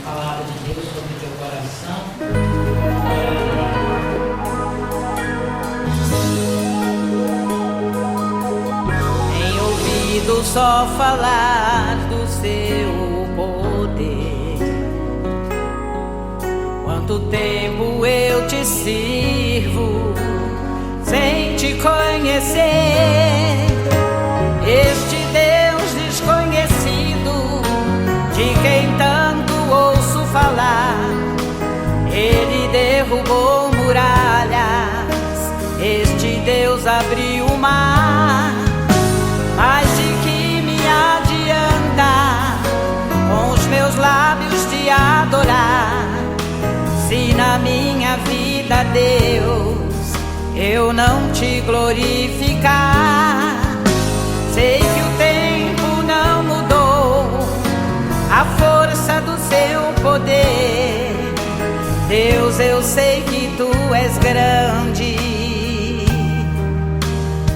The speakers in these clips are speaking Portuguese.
palavra de Deus sobre o teu coração. Tenho ouvido só falar do seu poder. Quanto tempo eu te sirvo sem te conhecer. Este Deus desconhecido, de quem tanto ouço falar, ele derrubou muralhas, este Deus abriu o mar. Mas de que me adianta com os meus lábios te adorar, se na minha vida, Deus, eu não te glorificar? Sei que o tempo não mudou a força do seu poder. Deus, eu sei que tu és grande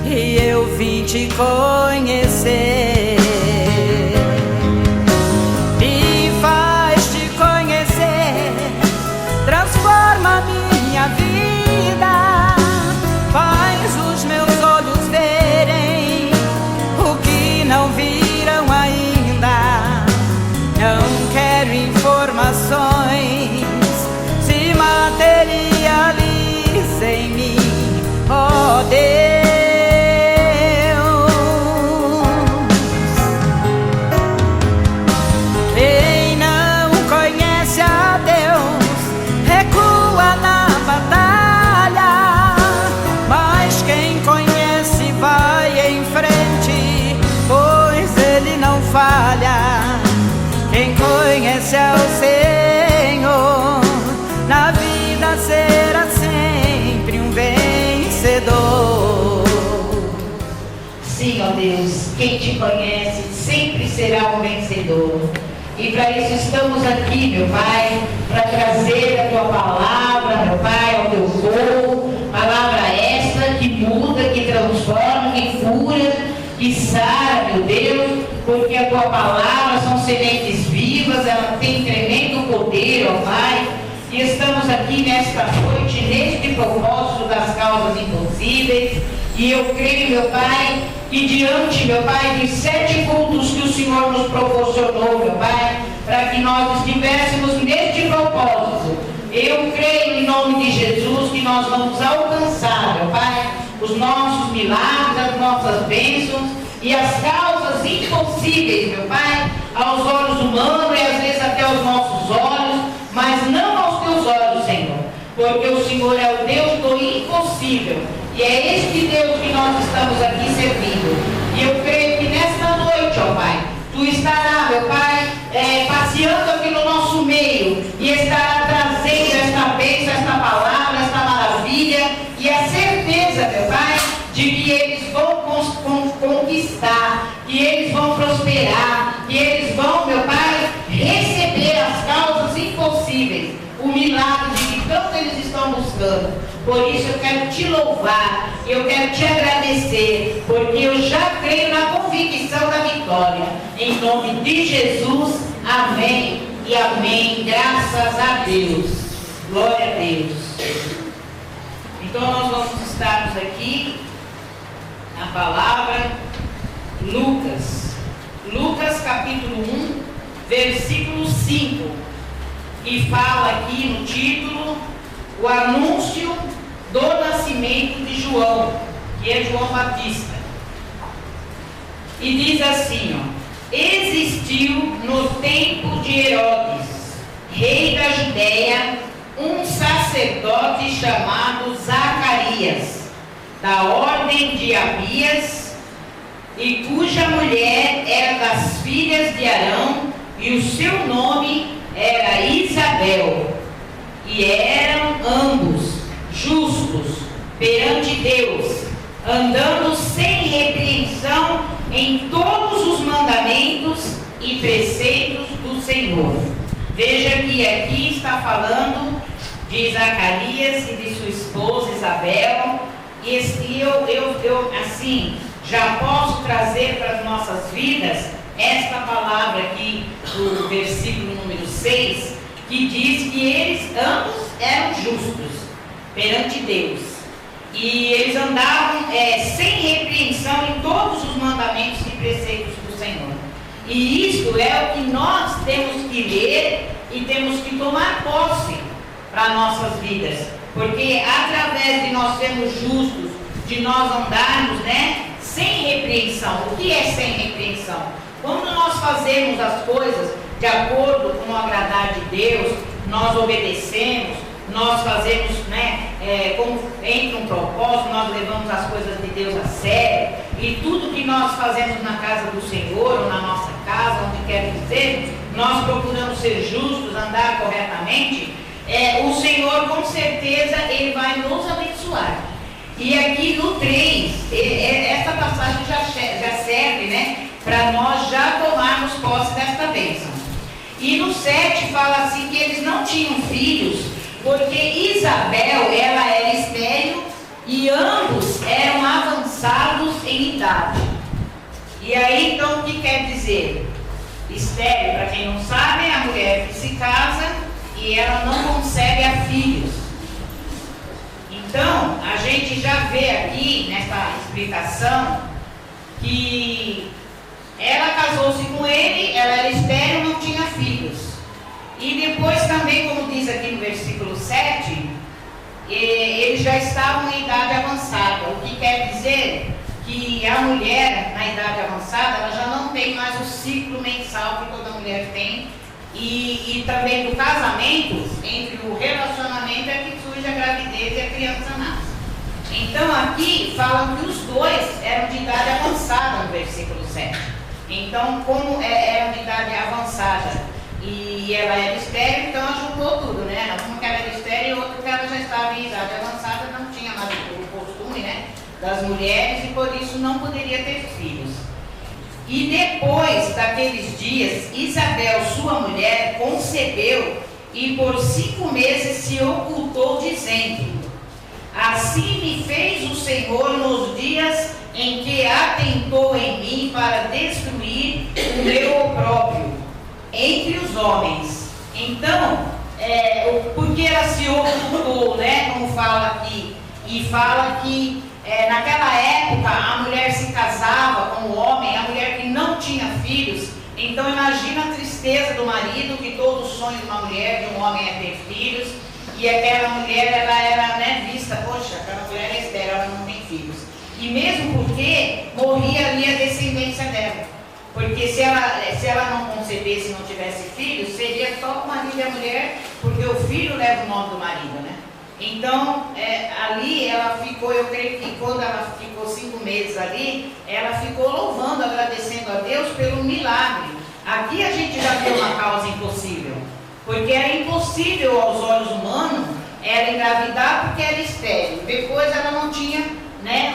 e eu vim te conhecer. Me faz te conhecer, transforma minha vida, faz os meus olhos verem o que não viram ainda. Não quero informações, se materializa em mim, ó Deus. Quem não conhece a Deus recua na batalha, mas quem conhece vai em frente, pois ele não falha. Quem conhece ao Senhor, na vida será sempre um vencedor. Sim, ó Deus, quem te conhece sempre será um vencedor. E para isso estamos aqui, meu Pai, para trazer a tua palavra, meu Pai, ao teu povo. Palavra esta que muda, que transforma, que cura, que sara, meu Deus, porque a tua palavra são sementes vivas, ela tem tremendo poder, ó Pai. E estamos aqui nesta noite, neste propósito das causas impossíveis. E eu creio, meu Pai, que diante, meu Pai, de 7 cultos que o Senhor nos proporcionou, meu Pai, para que nós estivéssemos neste propósito, eu creio em nome de Jesus que nós vamos alcançar, meu Pai, os nossos milagres, as nossas bênçãos e as causas impossíveis, meu Pai, aos olhos humanos e às vezes até aos nossos olhos, mas não aos teus olhos, Senhor, porque o Senhor é o Deus do impossível. E é este Deus que nós estamos aqui servindo. E eu creio que nesta noite, ó Pai, tu estará, meu Pai, passeando aqui no nosso meio e estará trazendo esta bênção, esta palavra, esta maravilha e a certeza, meu Pai, de que eles vão conquistar, que eles vão prosperar, que eles vão, meu Pai, receber as causas impossíveis, o milagre de que tanto eles estão buscando. Por isso eu quero te louvar, eu quero te agradecer, porque eu já creio na convicção da vitória. Em nome de Jesus, amém e amém. Graças a Deus. Glória a Deus. Então nós vamos estarmos aqui na palavra Lucas. Lucas capítulo 1, versículo 5. E fala aqui no título o anúncio do nascimento de João, que é João Batista. E diz assim, ó: existiu no tempo de Herodes, rei da Judéia, um sacerdote chamado Zacarias, da ordem de Abias, e cuja mulher era das filhas de Arão, e o seu nome era Isabel. E eram ambos justos perante Deus, andando sem repreensão em todos os mandamentos e preceitos do Senhor. Veja que aqui está falando de Zacarias e de sua esposa Isabel. E eu assim, já posso trazer para as nossas vidas esta palavra aqui do versículo número 6, que diz que eles ambos eram justos perante Deus. E eles andavam sem repreensão em todos os mandamentos e preceitos do Senhor. E isto é o que nós temos que ler e temos que tomar posse para nossas vidas. Porque através de nós sermos justos, de nós andarmos, sem repreensão. O que é sem repreensão? Quando nós fazemos as coisas de acordo com o agradar de Deus, nós obedecemos, nós fazemos, como entra um propósito, nós levamos as coisas de Deus a sério, e tudo que nós fazemos na casa do Senhor, ou na nossa casa, onde quer que seja, nós procuramos ser justos, andar corretamente, o Senhor com certeza Ele vai nos abençoar. E aqui no 3, essa passagem já serve, para nós já tomarmos posse desta bênção. E no 7 fala assim que eles não tinham filhos, porque Isabel, ela era estéril e ambos eram avançados em idade. E aí, então, o que quer dizer? Estéril, para quem não sabe, é a mulher que se casa e ela não concebe a filhos. Então, a gente já vê aqui, nessa explicação, que ela casou-se com ele, ela era estéril, não tinha filhos. E depois também, como diz aqui no versículo 7, eles já estavam em idade avançada, o que quer dizer que a mulher, na idade avançada, ela já não tem mais o ciclo mensal que toda mulher tem, e também do casamento, entre o relacionamento é que surge a gravidez e a criança nasce. Então aqui falam que os dois eram de idade avançada no versículo 7. Então, como eram de idade avançada e ela era estéril, então ela juntou tudo, Uma que ela era estéril e outra que ela já estava em idade avançada, não tinha mais o costume, das mulheres, e por isso não poderia ter filhos. E depois daqueles dias, Isabel, sua mulher, concebeu e por 5 meses se ocultou, dizendo: assim me fez o Senhor nos dias em que atentou em mim para destruir o meu opróbrio entre os homens. Então, porque ela se ocultou, como fala aqui, e fala que naquela época a mulher se casava com o homem, a mulher que não tinha filhos. Então imagina a tristeza do marido, que todo o sonho de uma mulher, de um homem é ter filhos, e aquela mulher, ela era vista, poxa, aquela mulher é estéril, ela não tem filhos. E mesmo porque morria ali a descendência dela. Porque se ela não concebesse e não tivesse filhos, seria só o marido e a mulher, porque o filho leva o nome do marido, Então, ali ela ficou, eu creio que quando ela ficou 5 meses ali, ela ficou louvando, agradecendo a Deus pelo milagre. Aqui a gente já vê uma causa impossível, porque era impossível aos olhos humanos ela engravidar porque era estéril. Depois ela não tinha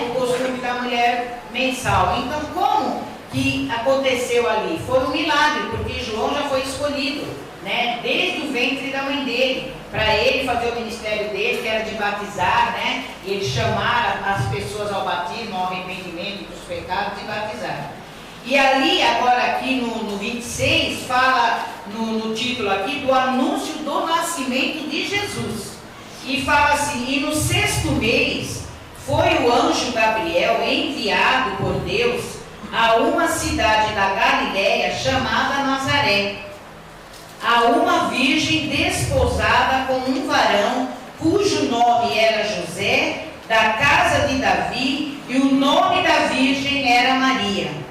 o costume da mulher mensal. Então, como que aconteceu ali? Foi um milagre, porque João já foi escolhido, desde o ventre da mãe dele, para ele fazer o ministério dele, que era de batizar, e ele chamar as pessoas ao batismo, ao arrependimento dos pecados e batizar. E ali, agora aqui no 26, fala no título aqui do anúncio do nascimento de Jesus. E fala assim: e no 6º mês foi o anjo Gabriel enviado por Deus a uma cidade da Galiléia chamada Nazaré, a uma virgem desposada com um varão cujo nome era José, da casa de Davi, e o nome da virgem era Maria.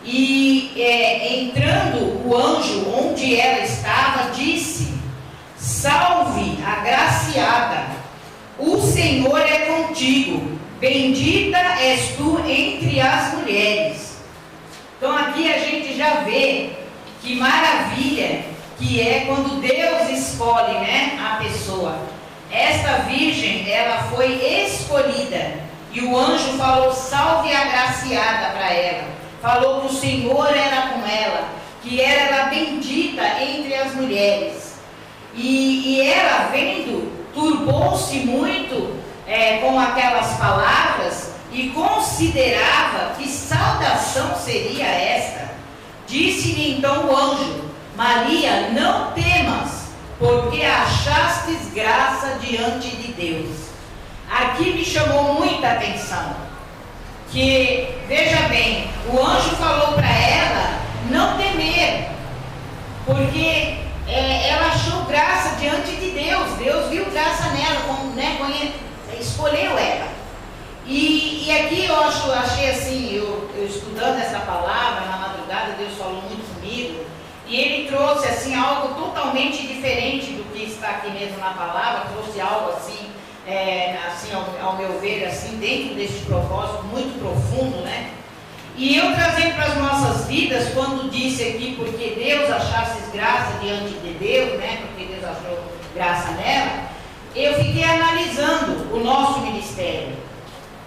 E entrando o anjo onde ela estava, disse: salve, agraciada, o Senhor é contigo, bendita és tu entre as mulheres. Então aqui a gente já vê que maravilha que é quando Deus escolhe, a pessoa. Esta virgem, ela foi escolhida, e o anjo falou: salve agraciada, para ela. Falou que o Senhor era com ela, que era bendita entre as mulheres. E ela, vendo, turbou-se muito com aquelas palavras e considerava que saudação seria esta. Disse-lhe então o anjo: Maria, não temas, porque achastes graça diante de Deus. Aqui me chamou muita atenção, que, veja bem, o anjo falou para ela não temer, porque ela achou graça diante de Deus. Deus viu graça nela, escolheu ela. E aqui eu achei assim, eu estudando essa palavra na madrugada, Deus falou muito comigo, e Ele trouxe assim algo totalmente diferente do que está aqui mesmo na palavra, trouxe algo assim, assim ao meu ver, assim, dentro desse propósito muito profundo, né? E eu trazendo para as nossas vidas, quando disse aqui, porque Deus achasse graça diante de Deus, né? Porque Deus achou graça nela, eu fiquei analisando o nosso ministério.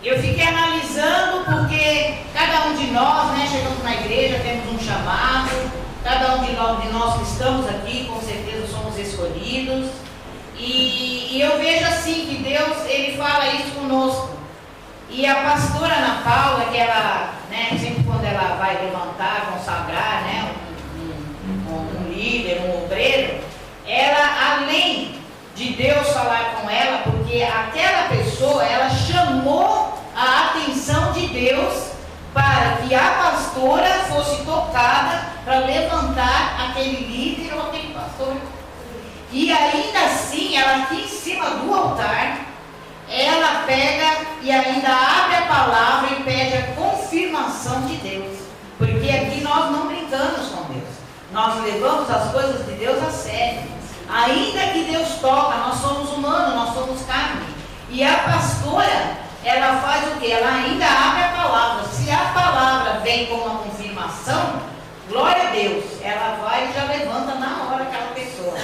Eu fiquei analisando porque cada um de nós, né, chegamos na igreja, temos um chamado, cada um de nós que estamos aqui, com certeza somos escolhidos. E eu vejo assim que Deus, Ele fala isso conosco. E a pastora Ana Paula, que ela, né, sempre quando ela vai levantar, consagrar, né, um líder, um obreiro, ela, além de Deus falar com ela, porque aquela pessoa, ela chamou a atenção de Deus para que a pastora fosse tocada para levantar aquele líder ou aquele pastor. E ainda assim, ela aqui em cima do altar, ela pega e ainda abre a palavra e pede a confirmação de Deus. Porque aqui nós não brincamos com Deus. Nós levamos as coisas de Deus a sério. Ainda que Deus toca, nós somos humanos, nós somos carne. E a pastora, ela faz o quê? Ela ainda abre a palavra. Se a palavra vem com uma confirmação, glória a Deus, ela vai e já levanta na hora aquela pessoa.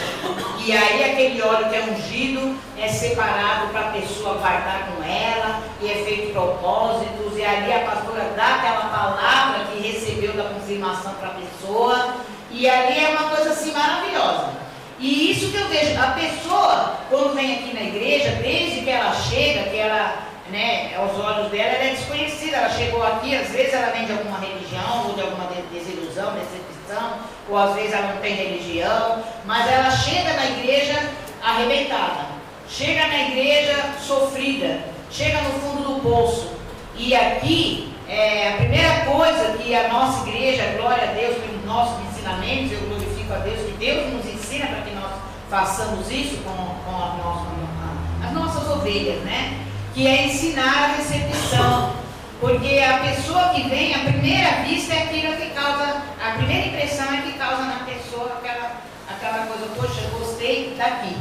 E aí aquele óleo que é ungido é separado para a pessoa guardar com ela, e é feito propósitos, e ali a pastora dá aquela palavra que recebeu da confirmação para a pessoa, e ali é uma coisa assim maravilhosa. E isso que eu vejo, a pessoa, quando vem aqui na igreja, desde que ela chega, que ela, né, aos olhos dela, ela é desconhecida. Ela chegou aqui, às vezes ela vem de alguma religião, ou de alguma desilusão, decepção, ou às vezes ela não tem religião, mas ela chega na igreja arrebentada, chega na igreja sofrida, chega no fundo do poço. E aqui, a primeira coisa que a nossa igreja, glória a Deus pelos nossos ensinamentos, eu glorifico a Deus, que Deus nos ensina para que nós façamos isso com as nossas ovelhas, né? Que é ensinar a recepção, porque a pessoa que vem, a primeira vista é aquilo que causa, a primeira impressão é que causa na pessoa aquela coisa, poxa, eu gostei daqui.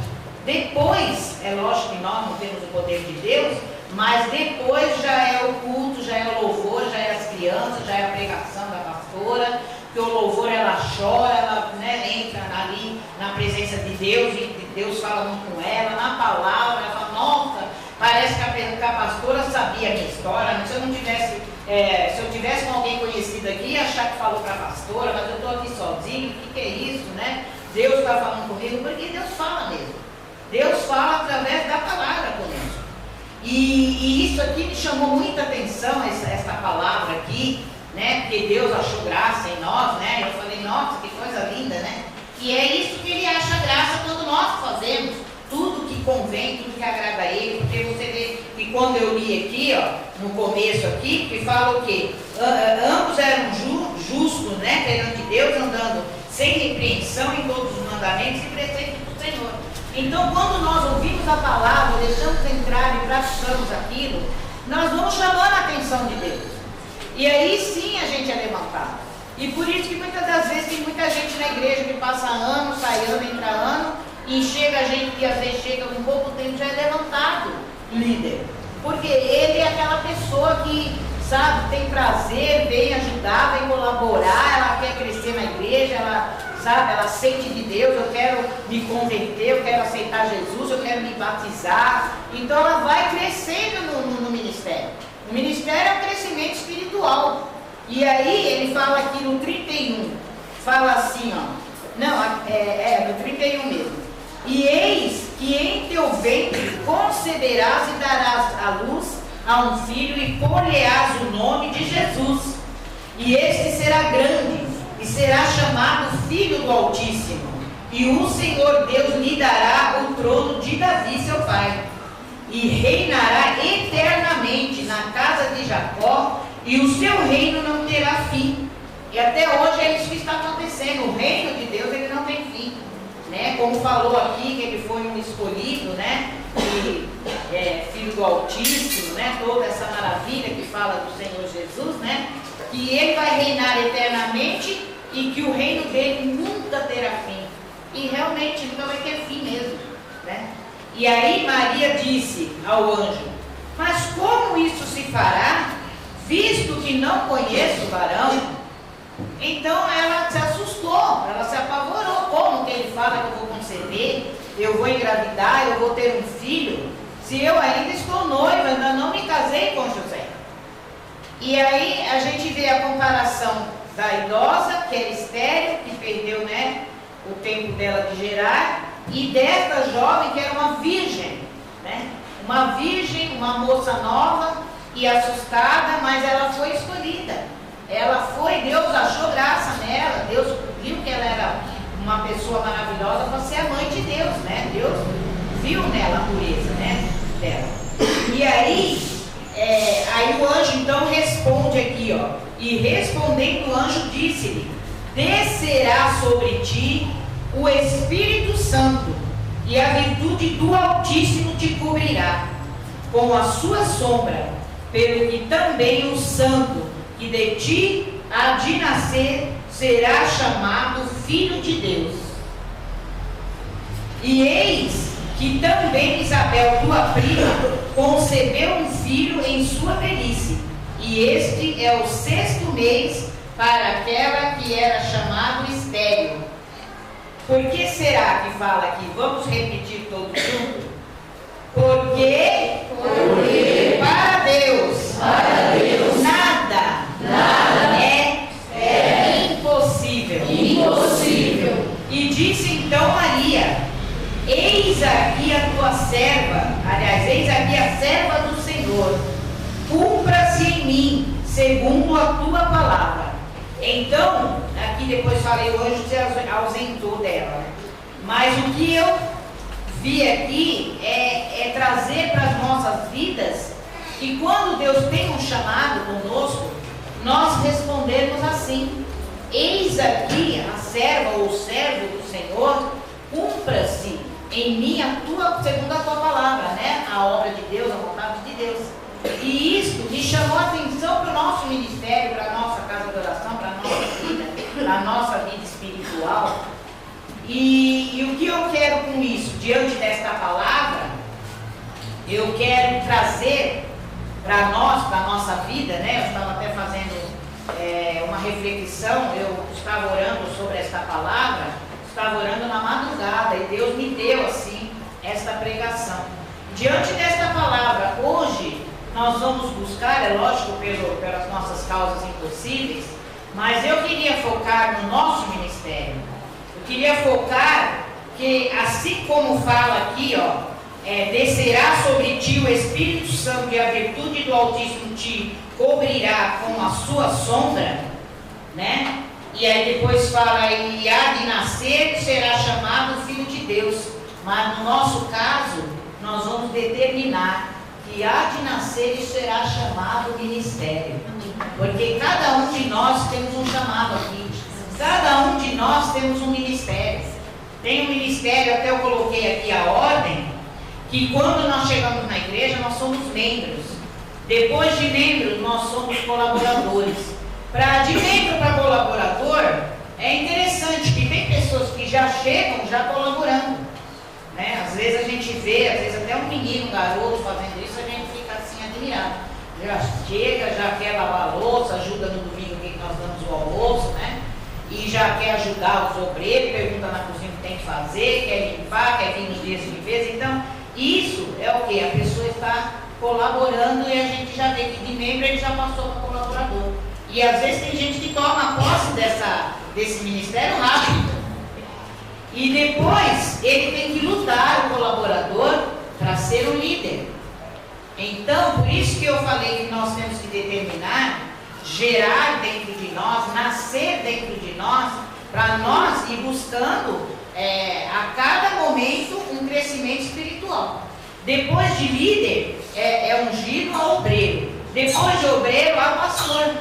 Depois, é lógico que nós não temos o poder de Deus, mas depois já é o culto, já é o louvor, já é as crianças, já é a pregação da pastora, que o louvor ela chora, ela, né, entra ali na presença de Deus, e Deus fala muito com ela, na palavra, ela fala, nossa, parece que a pastora sabia a minha história. Se eu não tivesse, se eu tivesse com alguém conhecido aqui, ia achar que falou para a pastora, mas eu estou aqui sozinho, o que é isso, né? Deus está falando comigo, porque Deus fala mesmo. Deus fala através da palavra conosco. E isso aqui me chamou muita atenção, essa palavra aqui, né? Porque Deus achou graça em nós, né? Eu falei, nossa, que coisa linda, né? E é isso que Ele acha graça quando nós fazemos tudo que convém, tudo que agrada a Ele, porque você vê que quando eu li aqui, ó, no começo aqui, que fala o quê? Ambos eram justos, né? Perante Deus, andando sem repreensão em todos os mandamentos e preceitos do Senhor. Então, quando nós ouvimos a palavra, deixamos entrar e praticamos aquilo, nós vamos chamando a atenção de Deus. E aí sim a gente é levantado. E por isso que muitas das vezes tem muita gente na igreja que passa ano, sai ano, entra ano, e chega a gente que às vezes chega com pouco tempo já é levantado líder. Porque ele é aquela pessoa que, sabe, tem prazer, vem ajudar, vem colaborar, ela quer crescer na igreja, ela, sabe, ela sente de Deus, eu quero me converter, eu quero aceitar Jesus, eu quero me batizar. Então ela vai crescendo no ministério. O ministério é um crescimento espiritual. E aí ele fala aqui no 31, fala assim, ó, não, no 31 mesmo. E eis que em teu ventre conceberás e darás à luz a um filho e pôr-lhe-ás o nome de Jesus. E este será grande e e será chamado Filho do Altíssimo. E o Senhor Deus lhe dará o trono de Davi, seu pai, e reinará eternamente na casa de Jacó, e o seu reino não terá fim. E até hoje é isso que está acontecendo. O reino de Deus, ele não tem fim, né? Como falou aqui, que ele foi um escolhido, né? E, Filho do Altíssimo, né? Toda essa maravilha que fala do Senhor Jesus, né? Que ele vai reinar eternamente e que o reino dele nunca terá fim. E realmente não vai ter fim mesmo, né? E aí Maria disse ao anjo: mas como isso se fará, visto que não conheço o varão? Então ela se assustou, ela se apavorou. Como que ele fala que eu vou conceber, eu vou engravidar, eu vou ter um filho, se eu ainda estou noiva, ainda não me casei com José? E aí a gente vê a comparação da idosa, que era estéril, que perdeu, né, o tempo dela de gerar, e desta jovem que era uma virgem, né? Uma virgem, uma moça nova e assustada, mas ela foi escolhida. Ela foi, Deus achou graça nela, Deus viu que ela era uma pessoa maravilhosa para ser a mãe de Deus, né? Deus viu nela a pureza, né, dela. E aí o anjo então responde aqui, ó. E respondendo o anjo disse-lhe: descerá sobre ti o Espírito Santo, e a virtude do Altíssimo te cobrirá com a sua sombra, pelo que também o Santo que de ti há de nascer será chamado Filho de Deus. E eis que também Isabel, tua prima, concebeu um filho em sua velhice, e este é o 6º mês para aquela que era chamado estéril. Por que será que fala aqui? Vamos repetir todos juntos? Porque para Deus nada é impossível. E disse então Maria: eis aqui a tua serva, aliás, eis aqui a serva do Senhor, cumpra-se em mim segundo a tua palavra. Então, aqui depois falei, o anjo se ausentou dela. Mas o que eu vi aqui é trazer para as nossas vidas que quando Deus tem um chamado conosco, nós respondemos assim: eis aqui a serva ou o servo do Senhor, cumpra-se em mim segundo a tua palavra, né? A obra de Deus, a vontade de Deus. E isso me chamou a atenção para o nosso ministério, para a nossa casa de oração, para a nossa vida, para a nossa vida espiritual. E o que eu quero com isso? Diante desta palavra, eu quero trazer para nós, para a nossa vida, né? Eu estava até fazendo uma reflexão, eu estava orando sobre esta palavra, estava orando na madrugada e Deus me deu assim esta pregação. Diante desta palavra, hoje nós vamos buscar, é lógico, pelas nossas causas impossíveis, mas eu queria focar no nosso ministério. Eu queria focar que, assim como fala aqui, ó, descerá sobre ti o Espírito Santo e a virtude do Altíssimo te cobrirá com a sua sombra, né? E aí depois fala, e há de nascer, será chamado Filho de Deus. Mas no nosso caso, nós vamos determinar que há de nascer e será chamado ministério. Porque cada um de nós temos um chamado aqui. Cada um de nós temos um ministério. Tem um ministério, até eu coloquei aqui a ordem, que quando nós chegamos na igreja, nós somos membros. Depois de membros, nós somos colaboradores. De membro para colaborador, é interessante que tem pessoas que já chegam já colaborando, né? Às vezes a gente vê, às vezes até um menino, um garoto fazendo isso, a gente fica assim admirado. Já chega, já quer lavar a louça, ajuda no domingo que nós damos o almoço, né? E já quer ajudar os obreiros, pergunta na cozinha o que tem que fazer, quer limpar, quer vir nos dias de limpeza. Então, isso é o que? A pessoa está colaborando e a gente já vê que de membro ele já passou para colaborador. E às vezes tem gente que toma posse desse ministério rápido. E depois ele tem que lutar, o colaborador, para ser o líder. Então, por isso que eu falei que nós temos que determinar gerar dentro de nós, nascer dentro de nós, para nós ir buscando a cada momento um crescimento espiritual. Depois de líder, é ungido a obreiro. Depois de obreiro, a pastor.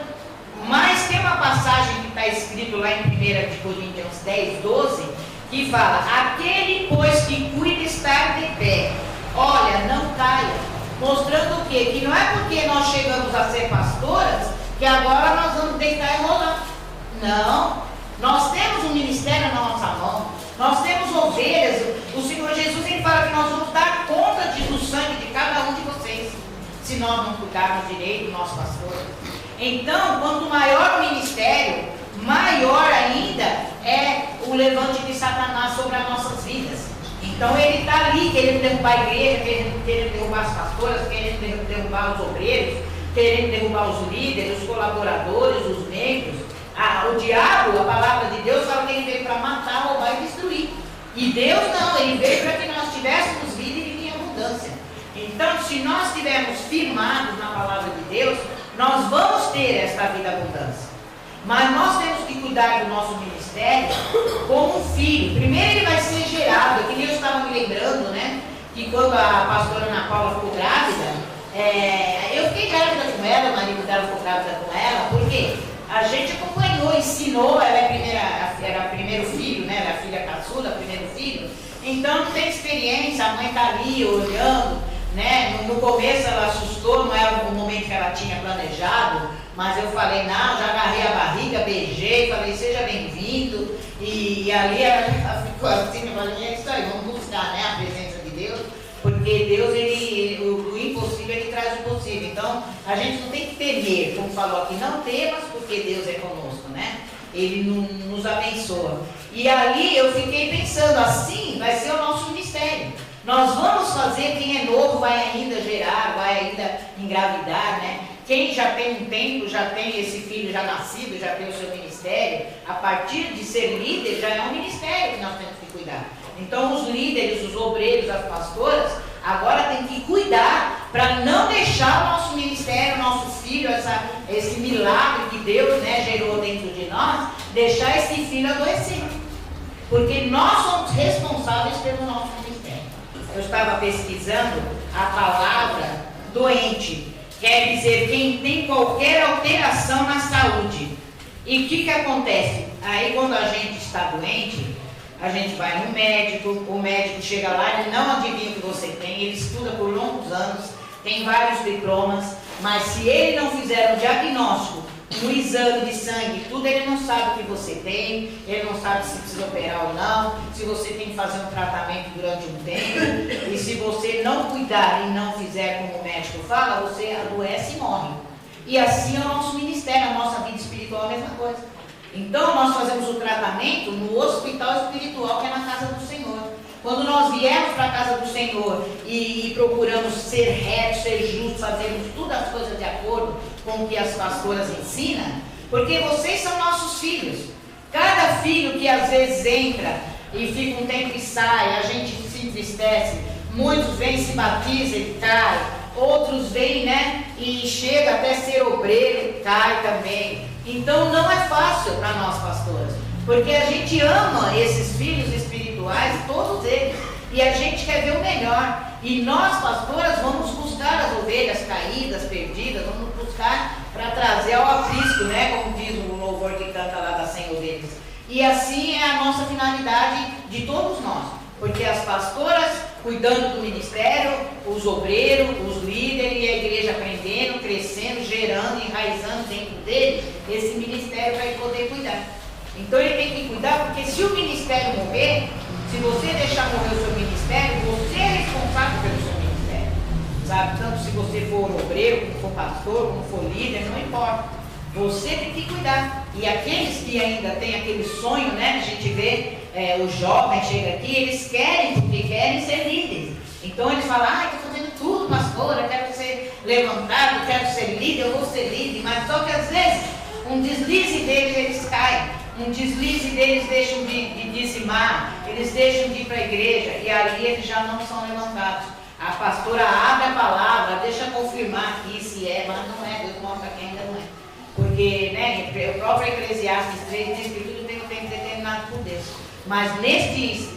Mas tem uma passagem que está escrito lá em 1 Coríntios 10, 12, que fala: aquele, pois, que cuida estar de pé, olha, não caia. Mostrando o quê? Que não é porque nós chegamos a ser pastoras que agora nós vamos deitar e rolar. Não. Nós temos um ministério na nossa mão. Nós temos ovelhas. O Senhor Jesus, ele fala que nós vamos dar conta do sangue de cada um de vocês, se nós não cuidarmos direito do nosso pastor. Então, quanto maior o ministério, maior ainda é o levante de Satanás sobre as nossas vidas. Então ele está ali querendo derrubar a igreja, querendo derrubar as pastoras, querendo derrubar os obreiros, querendo derrubar os líderes, os colaboradores, os membros. O diabo, a palavra de Deus, fala que ele veio para matar, roubar e destruir. E Deus não, ele veio para que nós tivéssemos vida e em abundância. Então, se nós estivermos firmados na palavra de Deus, nós vamos ter esta vida abundância. Mas nós temos que cuidar do nosso ministério como um filho. Primeiro ele vai ser gerado. É que nem eu estava me lembrando, né? Que quando a pastora Ana Paula ficou grávida, eu fiquei grávida com ela, o marido dela ficou grávida com ela, porque a gente acompanhou, ensinou, ela era primeiro filho, né? Ela é a filha caçula, primeiro filho. Então tem experiência, a mãe está ali olhando, né? No começo ela assustou, não era o momento que ela tinha planejado, mas eu falei, não, já agarrei a barriga, beijei, falei, seja bem-vindo. E ali ela ficou assim, eu falei, é isso aí, vamos buscar, né, a presença de Deus, porque Deus, o impossível, ele traz o possível. Então, a gente não tem que temer, como falou aqui, não temas, porque Deus é conosco, né? Ele nos abençoa. E ali eu fiquei pensando, assim vai ser o nosso ministério. Nós vamos fazer, quem é novo vai ainda gerar, vai ainda engravidar, né? Quem já tem um tempo, já tem esse filho já nascido, já tem o seu ministério, a partir de ser líder, já é um ministério que nós temos que cuidar. Então os líderes, os obreiros, as pastoras, agora tem que cuidar para não deixar o nosso ministério, o nosso filho, esse milagre que Deus, né, gerou dentro de nós, deixar esse filho adoecer. Porque nós somos responsáveis pelo nosso ministério. Eu estava pesquisando a palavra doente. Quer dizer, quem tem qualquer alteração na saúde. E o que acontece? Aí quando a gente está doente, a gente vai no médico, o médico chega lá, ele não adivinha o que você tem, ele estuda por longos anos, tem vários diplomas, mas se ele não fizer um diagnóstico, um exame de sangue, tudo, ele não sabe o que você tem, ele não sabe se precisa operar ou não, se você tem que fazer um tratamento durante um tempo, e se você não cuidar e não fizer como o médico fala, você adoece e morre. E assim é o nosso ministério, a nossa vida espiritual é a mesma coisa. Então nós fazemos o tratamento no hospital espiritual, que é na casa do Senhor. Quando nós viemos para a casa do Senhor e procuramos ser retos, ser justos, fazermos todas as coisas de acordo com o que as pastoras ensinam, porque vocês são nossos filhos. Cada filho que às vezes entra e fica um tempo e sai, a gente se entristece, muitos vêm, se batizam e cai, outros vêm, né, e chega até ser obreiro e cai também. Então não é fácil para nós pastoras, porque a gente ama esses filhos espirituais, todos eles, e a gente quer ver o melhor. E nós, pastoras, vamos buscar as ovelhas caídas, perdidas, vamos buscar para trazer ao aprisco, né? Como diz o louvor que canta lá das 100 ovelhas. E assim é a nossa finalidade de todos nós, porque as pastoras cuidando do ministério, os obreiros, os líderes e a igreja aprendendo, crescendo, gerando, enraizando dentro dele esse ministério para ele poder cuidar. Então ele tem que cuidar, porque se o ministério morrer, se você deixar morrer o seu ministério, você é responsável pelo seu ministério, sabe? Tanto se você for obreiro, como for pastor, como for líder, não importa. Você tem que cuidar. E aqueles que ainda têm aquele sonho, né? A gente vê os jovens chegam aqui, eles querem, porque querem ser líderes. Então eles falam, estou fazendo tudo, pastor, eu quero ser levantado, eu quero ser líder, eu vou ser líder. Mas só que às vezes, um deslize deles, eles caem. Um deslize deles deixam de dizimar, eles deixam de ir para a igreja e ali eles já não são levantados. A pastora abre a palavra, deixa confirmar aqui se é, mas não é, Deus mostra que ainda não é. Porque, né, o próprio Eclesiastes 3 diz que tudo tem um tempo determinado por Deus. Mas neste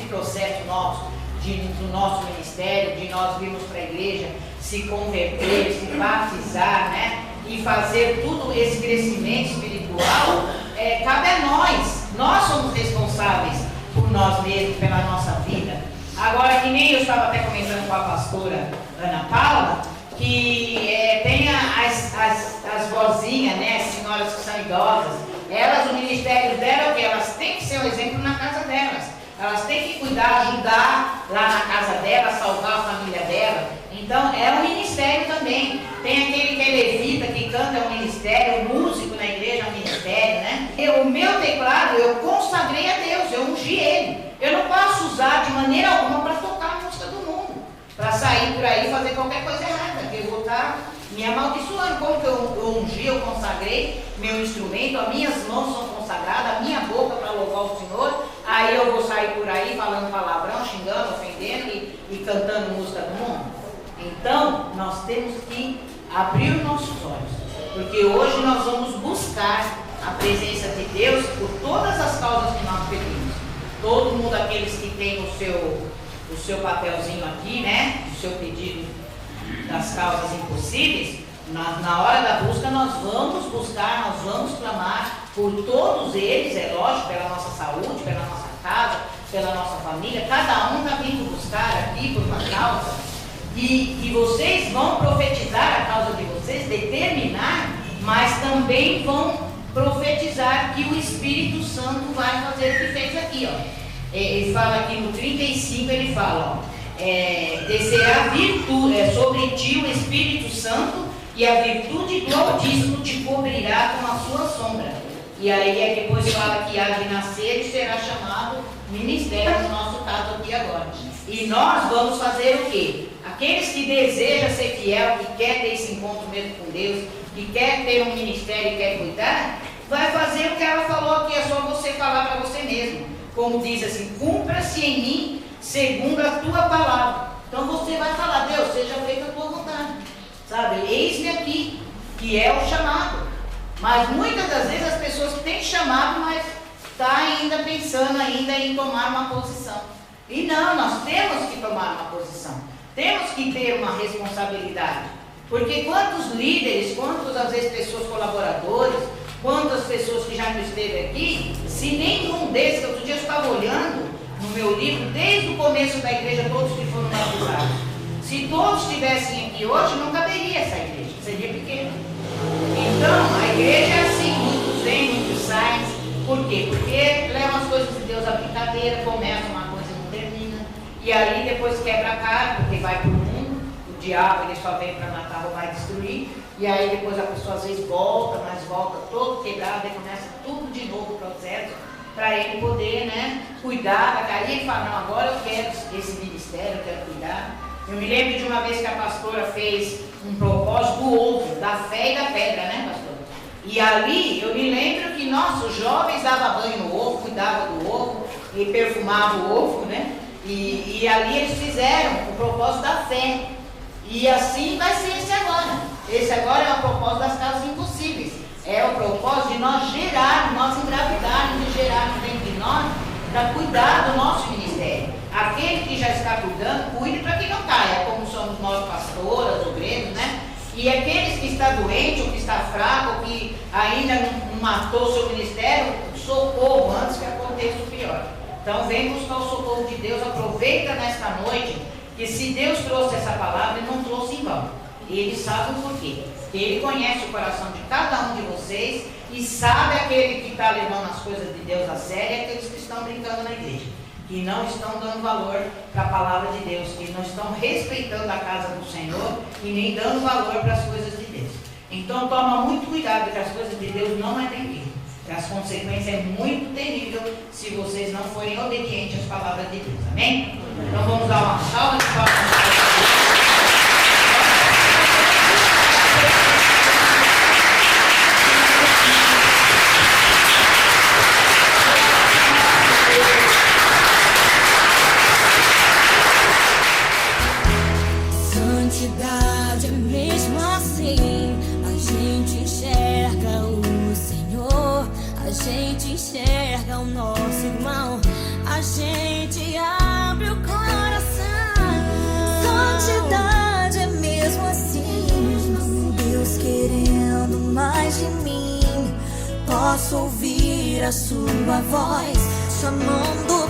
processo nosso, do nosso ministério, de nós virmos para a igreja, se converter, se batizar, né, e fazer tudo esse crescimento espiritual, cabe a nós. Nós somos responsáveis por nós mesmos, pela nossa vida. Agora, que nem eu estava até comentando com a pastora Ana Paula, que tem as vozinhas, né, as senhoras que são idosas, elas, o ministério delas é o que? Elas têm que ser um exemplo na casa delas. Elas têm que cuidar, ajudar lá na casa dela, salvar a família dela. Então, é um ministério também. Tem aquele que é levita, que canta, é um ministério, o músico na igreja é um ministério, né? O meu teclado, eu consagrei a Deus, eu ungi ele. Eu não posso usar de maneira alguma para tocar a música do mundo, para sair por aí e fazer qualquer coisa errada, que eu vou estar me amaldiçoando. Como que eu ungi, eu consagrei meu instrumento, as minhas mãos são consagradas, a minha boca para louvar o Senhor, aí eu vou sair por aí falando palavrão, xingando, ofendendo e cantando música do mundo? Então, nós temos que abrir os nossos olhos, porque hoje nós vamos buscar a presença de Deus por todas as causas que nós pedimos. Todo mundo, aqueles que tem o seu papelzinho aqui, né, o seu pedido das causas impossíveis, na hora da busca nós vamos buscar, nós vamos clamar por todos eles, é lógico, pela nossa saúde, pela nossa casa, pela nossa família. Cada um está vindo buscar aqui por uma causa, e vocês vão profetizar a causa de vocês, determinar, mas também vão profetizar que o Espírito Santo vai fazer o que fez aqui, ó. Ele fala aqui no 35, ele fala, ó, descerá virtude, sobre ti o Espírito Santo, e a virtude do Altíssimo te cobrirá com a sua sombra. E aí depois fala que há de nascer e será chamado ministério, no nosso caso aqui agora. E nós vamos fazer o quê? Aqueles que desejam ser fiel, que quer ter esse encontro mesmo com Deus, que quer ter um ministério e quer cuidar, vai fazer o que ela falou aqui, é só você falar para você mesmo. Como diz assim, cumpra-se em mim segundo a tua palavra. Então você vai falar, Deus, seja feita a tua vontade. Sabe, eis-me aqui, que é o chamado. Mas muitas das vezes as pessoas têm chamado, mas está ainda pensando ainda em tomar uma posição. E não, nós temos que tomar uma posição. Temos que ter uma responsabilidade. Porque quantos líderes, quantas às vezes pessoas colaboradores, quantas pessoas que já não esteve aqui, se nenhum desses, outro dia eu estava olhando no meu livro, desde o começo da igreja, todos que foram batizados. Se todos estivessem aqui hoje, não caberia essa igreja, seria pequena. Então, a igreja é assim, muitos vêm, muitos saem. Por quê? Porque levam as coisas de Deus à brincadeira, começam uma coisa e não termina. E aí depois quebra a cara, porque vai para o mundo, o diabo ele só vem para matar, roubar e destruir. E aí depois a pessoa às vezes volta, mas volta todo quebrado, e começa tudo de novo o processo, para ele poder, né, cuidar da cara. E ele fala, não, agora eu quero esse ministério, eu quero cuidar. Eu me lembro de uma vez que a pastora fez um propósito do ovo, da fé e da pedra, né, pastora? E ali eu me lembro que nossos jovens davam banho no ovo, cuidavam do ovo e perfumavam o ovo, né? E ali eles fizeram o propósito da fé. E assim vai ser esse agora. Esse agora é o propósito das casas impossíveis. É o propósito de nós gerarmos, nós engravidarmos e gerarmos dentro de nós, para cuidar do nosso ministério. Aquele que já está cuidando, cuide para que não caia, como somos nós pastoras, obreiros, né? E aqueles que está doente, ou que está fraco, ou que ainda não matou o seu ministério, socorro antes que aconteça o pior. Então vem buscar o socorro de Deus, aproveita nesta noite, que se Deus trouxe essa palavra, Ele não trouxe em vão. Ele sabe o porquê. Ele conhece o coração de cada um de vocês e sabe aquele que está levando as coisas de Deus a sério e aqueles que estão brincando na igreja, que não estão dando valor para a palavra de Deus, que não estão respeitando a casa do Senhor e nem dando valor para as coisas de Deus. Então toma muito cuidado, que as coisas de Deus não é bem-vindo. As consequências é muito terrível se vocês não forem obedientes às palavras de Deus. Amém? Então vamos dar uma salva de palmas. Santidade é mesmo assim, a santidade é mesmo assim, Deus querendo mais de mim. Posso ouvir a sua voz chamando